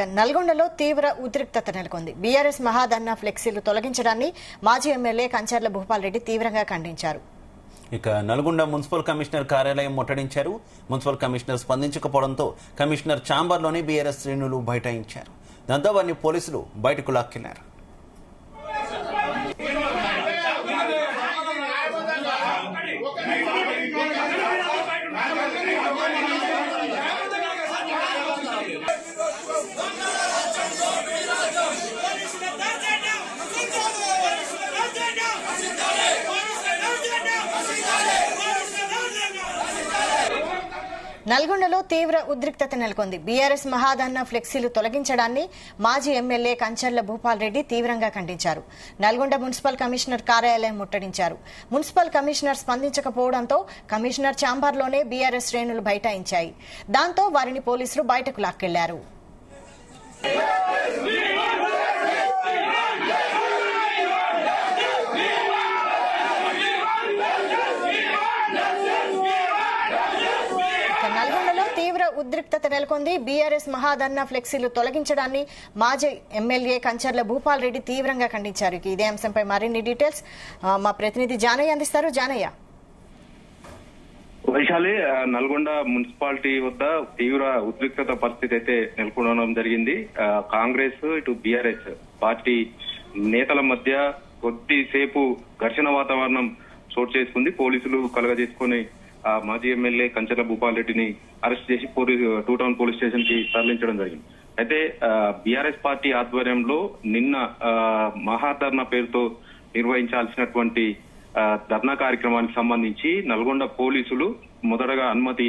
నల్గొండలో తీవ్ర ఉద్రిక్తత నెలకొంది. బీఆర్ఎస్ మహాధర్నా ఫ్లెక్సీలు తొలగించడాన్ని మాజీ ఎమ్మెల్యే కంచర్ల భూపాల్ రెడ్డి తీవ్రంగా ఖండించారు. ఇక నల్గొండ మున్సిపల్ కమిషనర్ కార్యాలయం ముట్టడించారు. మున్సిపల్ కమిషనర్ స్పందించకపోవడంతో కమిషనర్ ఛాంబర్లోని బీఆర్ఎస్ శ్రేణులు బైఠాయించారు. దాంతో వారిని పోలీసులు బయటకు లాక్కెళ్లారు. నల్గొండలో తీవ్ర ఉద్రిక్తత నెలకొంది. బీఆర్ఎస్ మహాధర్నా ఫ్లెక్సీలు తొలగించడాన్ని మాజీ ఎమ్మెల్యే కంచర్ల భూపాల్ రెడ్డి తీవ్రంగా ఖండించారు. నల్గొండ మున్సిపల్ కమిషనర్ కార్యాలయం ముట్టడించారు. మున్సిపల్ కమిషనర్ స్పందించకపోవడంతో కమిషనర్ ఛాంబర్లోనే బీఆర్ఎస్ శ్రేణులు బైఠాయించాయి. దాంతో వారిని పోలీసులు బయటకు లాక్కెళ్లారు. నల్గొండలో తీవ్ర ఉద్రిక్తత నెలకొంది. బీఆర్ఎస్ మహాధర్నా ఫ్లెక్సీలు తొలగించడాన్ని మాజీ ఎమ్మెల్యే కంచర్ల భూపాల్ రెడ్డి తీవ్రంగా ఖండించారు. ఇదే అంశంపై మరిన్ని డీటెయిల్స్ మా ప్రతినిధి జానయ్య అందిస్తారు. జానయ్య. వైశాలి, నల్గొండ మున్సిపాలిటీ వద్ద తీవ్ర ఉద్రిక్తత పరిస్థితి అయితే నెలకొనడం జరిగింది. కాంగ్రెస్ ఇటు బీఆర్ఎస్ పార్టీ నేతల మధ్య కొద్దిసేపు ఘర్షణ వాతావరణం చోటు చేసుకుంది. పోలీసులు కలగజేసుకుని మాజీ ఎమ్మెల్యే కంచర్ల భూపాల్ రెడ్డిని అరెస్ట్ చేసి టూ టౌన్ పోలీస్ స్టేషన్ కి తరలించడం జరిగింది. అయితే బీఆర్ఎస్ పార్టీ ఆధ్వర్యంలో నిన్న మహాధర్నా పేరుతో నిర్వహించాల్సినటువంటి ధర్నా కార్యక్రమానికి సంబంధించి నల్గొండ పోలీసులు మొదటగా అనుమతి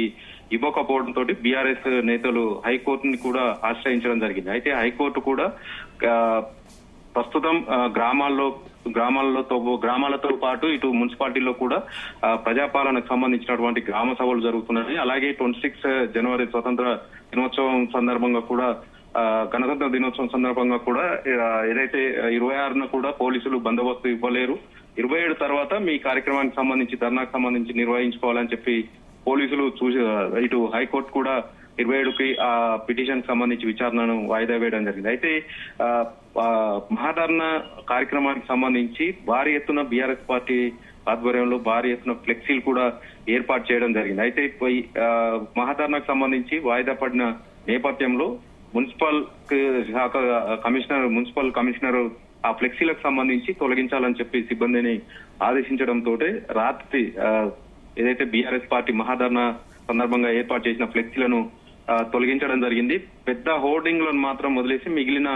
ఇవ్వకపోవడంతో బీఆర్ఎస్ నేతలు హైకోర్టుని కూడా ఆశ్రయించడం జరిగింది. అయితే హైకోర్టు కూడా ప్రస్తుతం గ్రామాలతో పాటు ఇటు మున్సిపాలిటీలో కూడా ప్రజాపాలనకు సంబంధించినటువంటి గ్రామ సభలు జరుగుతున్నాయి. అలాగే 26 జనవరి స్వతంత్ర దినోత్సవం సందర్భంగా కూడా గణతంత్ర దినోత్సవం సందర్భంగా కూడా ఏదైతే 26న కూడా పోలీసులు బందోబస్తు ఇవ్వలేరు, 27 తర్వాత మీ కార్యక్రమానికి సంబంధించి ధర్నాకు సంబంధించి నిర్వహించుకోవాలని చెప్పి పోలీసులు ఇటు హైకోర్టు కూడా 27కి ఆ పిటిషన్ సంబంధించి విచారణను వాయిదా వేయడం జరిగింది. అయితే మహాధర్నా కార్యక్రమానికి సంబంధించి భారీ ఎత్తున బీఆర్ఎస్ పార్టీ ఆధ్వర్యంలో భారీ ఎత్తున ఫ్లెక్సీలు కూడా ఏర్పాటు చేయడం జరిగింది. అయితే మహాధర్నాకు సంబంధించి వాయిదా పడిన నేపథ్యంలో మున్సిపల్ కమిషనర్ ఆ ఫ్లెక్సీలకు సంబంధించి తొలగించాలని చెప్పి సిబ్బందిని ఆదేశించడంతో రాత్రి ఏదైతే బీఆర్ఎస్ పార్టీ మహాధర్నా సందర్భంగా ఏర్పాటు చేసిన ఫ్లెక్సీలను తొలగించడం జరిగింది. పెద్ద హోర్డింగ్లను మాత్రం వదిలేసి మిగిలిన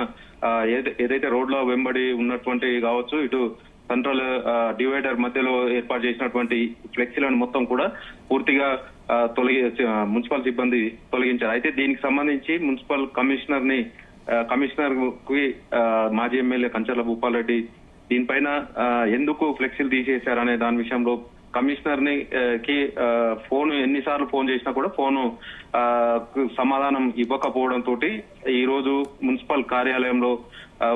ఏదైతే రోడ్ల వెంబడి ఉన్నటువంటి కావచ్చు, ఇటు సెంట్రల్ డివైడర్ మధ్యలో ఏర్పాటు చేసినటువంటి ఫ్లెక్సీలను మొత్తం కూడా పూర్తిగా మున్సిపల్ సిబ్బంది తొలగించారు. అయితే దీనికి సంబంధించి మున్సిపల్ కమిషనర్ కి మాజీ ఎమ్మెల్యే కంచర్ల భూపాల్ రెడ్డి దీనిపైన ఎందుకు ఫ్లెక్సీలు తీసేశారనే దాని విషయంలో కమిషనర్ కి ఎన్నిసార్లు ఫోన్ చేసినా కూడా ఫోను సమాధానం ఇవ్వకపోవడంతో ఈ రోజు మున్సిపల్ కార్యాలయంలో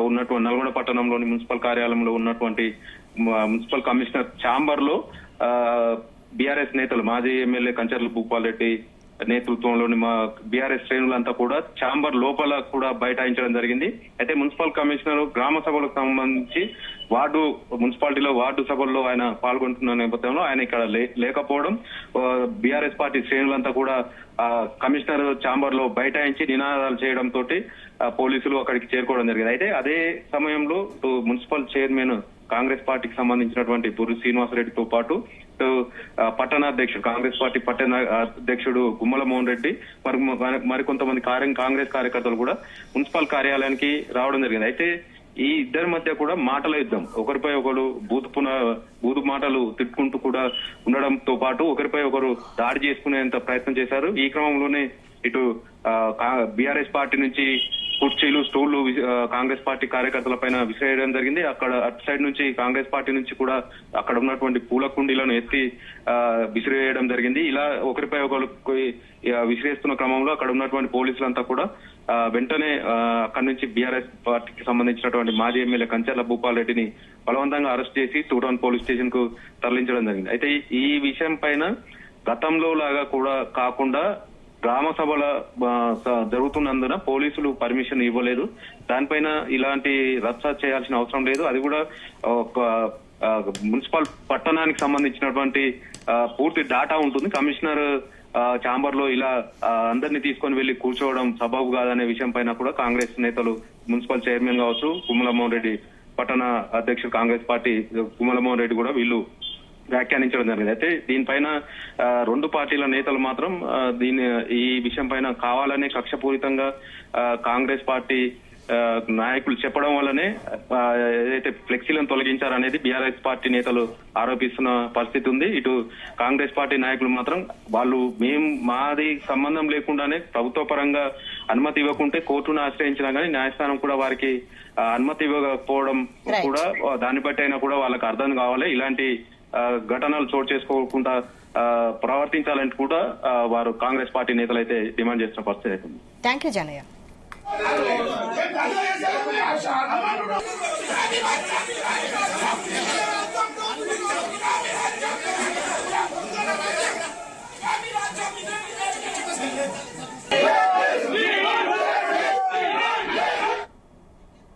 ఉన్నటువంటి నల్గొండ పట్టణంలోని మున్సిపల్ కార్యాలయంలో ఉన్నటువంటి మున్సిపల్ కమిషనర్ ఛాంబర్ లో బీఆర్ఎస్ నేతలు మాజీ ఎమ్మెల్యే కంచర్ల భూపాల్ రెడ్డి నేతృత్వంలోని మా బీఆర్ఎస్ శ్రేణులంతా కూడా ఛాంబర్ లోపల కూడా బైఠాయించడం జరిగింది. అయితే మున్సిపల్ కమిషనర్ గ్రామ సభలకు సంబంధించి మున్సిపాలిటీలో వార్డు సభల్లో ఆయన పాల్గొంటున్న నేపథ్యంలో ఆయన ఇక్కడ లేకపోవడం బీఆర్ఎస్ పార్టీ శ్రేణులంతా కూడా కమిషనర్ ఛాంబర్ లో బైఠాయించి నినాదాలు చేయడంతో పోలీసులు అక్కడికి చేరుకోవడం జరిగింది. అయితే అదే సమయంలో మున్సిపల్ చైర్మన్ కాంగ్రెస్ పార్టీకి సంబంధించినటువంటి బుర్రి శ్రీనివాసరెడ్డితో పాటు పట్టణాధ్యక్షుడు కాంగ్రెస్ పార్టీ పట్టణ అధ్యక్షుడు గుమ్మల మోహన్ రెడ్డి మరికొంతమంది కాంగ్రెస్ కార్యకర్తలు కూడా మున్సిపల్ కార్యాలయానికి రావడం జరిగింది. అయితే ఈ ఇద్దరి మధ్య కూడా మాటల యుద్ధం, ఒకరిపై ఒకరు బూతు మాటలు తిట్టుకుంటూ కూడా ఉండడంతో పాటు ఒకరిపై ఒకరు దాడి చేసుకునేంత ప్రయత్నం చేశారు. ఈ క్రమంలోనే ఇటు బీఆర్ఎస్ పార్టీ నుంచి కుర్చీలు స్టూళ్లు కాంగ్రెస్ పార్టీ కార్యకర్తల పైన విసిరేయడం జరిగింది. అక్కడ అటు సైడ్ నుంచి కాంగ్రెస్ పార్టీ నుంచి కూడా అక్కడ ఉన్నటువంటి పూల కుండీలను ఎత్తి విసిరేయడం జరిగింది. ఇలా ఒకరిపై ఒకరు విసిరేస్తున్న క్రమంలో అక్కడ ఉన్నటువంటి పోలీసులంతా కూడా వెంటనే అక్కడి నుంచి బీఆర్ఎస్ పార్టీకి సంబంధించినటువంటి మాజీ ఎమ్మెల్యే కంచర్ల భూపాల్ రెడ్డిని బలవంతంగా అరెస్ట్ చేసి టూ టౌన్ పోలీస్ స్టేషన్ కు తరలించడం జరిగింది. అయితే ఈ విషయం పైన గతంలో లాగా కూడా కాకుండా గ్రామ సభల జరుగుతున్నందున పోలీసులు పర్మిషన్ ఇవ్వలేదు. దానిపైన ఇలాంటి రచ్చ చేయాల్సిన అవసరం లేదు. అది కూడా ఒక మున్సిపల్ పట్టణానికి సంబంధించినటువంటి పూర్తి డాటా ఉంటుంది. కమిషనర్ ఛాంబర్ లో ఇలా అందరినీ తీసుకొని వెళ్లి కూర్చోవడం సబబు కాదనే విషయం పైన కూడా కాంగ్రెస్ నేతలు, మున్సిపల్ చైర్మన్ కావచ్చు, కుమ్మలమోహన్ రెడ్డి పట్టణ అధ్యక్షుడు కాంగ్రెస్ పార్టీ కుమ్మలమోహన్ రెడ్డి కూడా వీళ్ళు వ్యాఖ్యానించడం జరిగింది. అయితే దీనిపైన రెండు పార్టీల నేతలు మాత్రం ఈ విషయం పైన కావాలనే కక్షపూరితంగా కాంగ్రెస్ పార్టీ నాయకులు చెప్పడం వల్లనే ఏదైతే ఫ్లెక్సీలను తొలగించారనేది బీఆర్ఎస్ పార్టీ నేతలు ఆరోపిస్తున్న పరిస్థితి ఉంది. ఇటు కాంగ్రెస్ పార్టీ నాయకులు మాత్రం మాది సంబంధం లేకుండానే ప్రభుత్వ పరంగా అనుమతి ఇవ్వకుంటే కోర్టును ఆశ్రయించినా కానీ న్యాయస్థానం కూడా వారికి అనుమతి ఇవ్వకపోవడం కూడా దాన్ని బట్టి అయినా కూడా వాళ్ళకి అర్థం కావాలి. ఇలాంటి ఘటనలు చోటు చేసుకోకుండా ప్రవర్తించాలని కూడా వారు కాంగ్రెస్ పార్టీ నేతలు అయితే డిమాండ్ చేస్తున్న పరిస్థితి అయితే ఉంది. Thank you Janaiah.